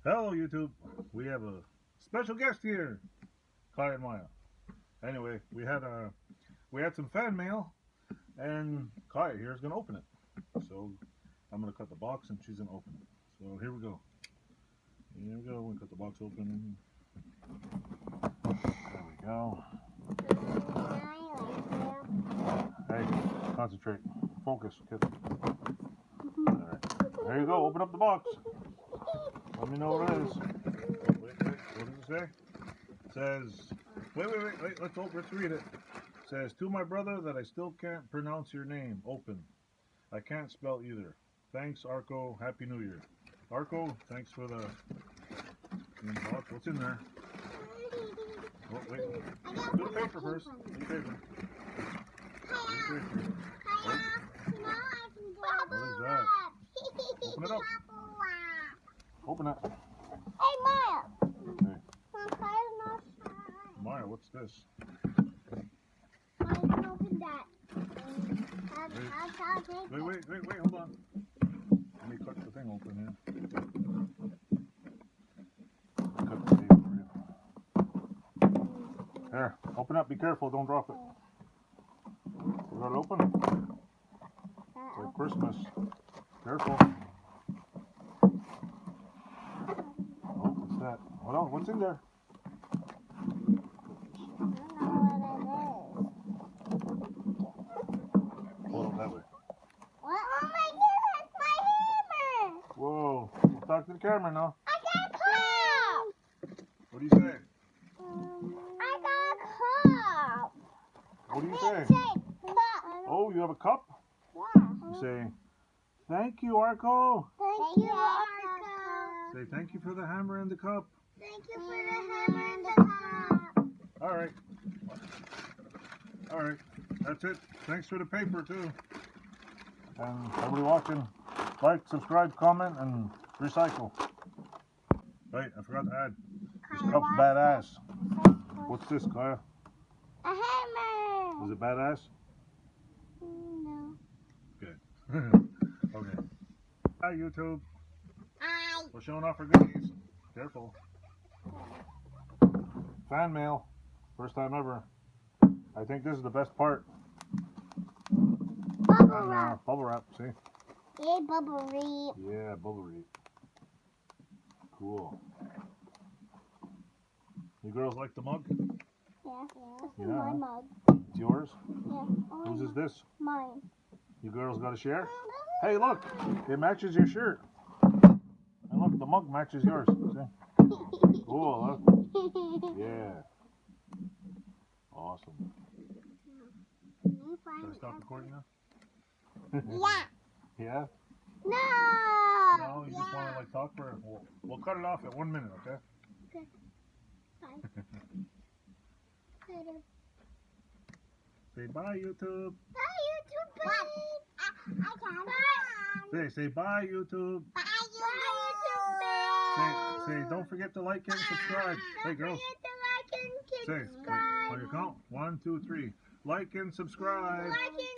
Hello YouTube, we have a special guest here, Kai and Maya. Anyway, we had some fan mail, and Kai here is gonna open it. So I'm gonna cut the box, and she's gonna open it. So here we go. Here we go. We cut the box open. There we go. Hey, concentrate, focus, kid. All right. There you go. Open up the box. Let me know what it is. Oh, wait. What does it say? It says, wait. Let's read it. It says, to my brother that I still can't pronounce your name. Open. I can't spell either. Thanks, Arco. Happy New Year. Arco, thanks for the box. What's in there? Oh, wait. Do the paper first. Do the paper. What is that? Open it up. Open it. Hey, Maya. Hey. Maya, what's this? Maya can open that. Wait, hold on. Let me cut the thing open here. Cut the tape for you. There, open up, be careful, don't drop it. You got it open? It's like Christmas. Careful. Oh, what's that? What else? What's in there? Hold on that way. What? Oh my goodness, my hammer! Whoa. Talk to the camera now. I got a cup! What do you say? I got a cup! What do you say? Cup. Oh, you have a cup? Yeah. You say, thank you, Arco. Thank you, Arco. Say, thank you for the hammer and the cup. Thank you for the hammer and the cup. All right. That's it. Thanks for the paper, too. And everybody watching, like, subscribe, comment, and recycle. Wait, I forgot to add. This cup's badass. What's this, Kaya? A hammer. Is it badass? No. Good. Okay. Hi, YouTube. Hi. We're showing off our goodies. Careful. Fan mail. First time ever. I think this is the best part. Bubble wrap. Bubble wrap, see? Yeah, bubble wrap. Yeah, bubble wrap. Cool. You girls like the mug? Yeah. This is Yeah. my mug. It's yours? Yeah. Whose is this? Mine. You girls got to share? Hey, look! It matches your shirt. And look, the mug matches yours. See? Cool, huh? Yeah. Awesome. Should I stop recording now? Yeah. Yeah? No. No, you just want to like talk for we'll cut it off at 1 minute, okay? Okay. Bye. Later. Say bye, YouTube. Bye, YouTube. Bye. I can't. Say bye, YouTube. Bye, YouTube. Say don't forget to like and subscribe. Hey, girls. Don't forget to like and Say, subscribe. on your count. 1, 2, 3. Like and subscribe. Like and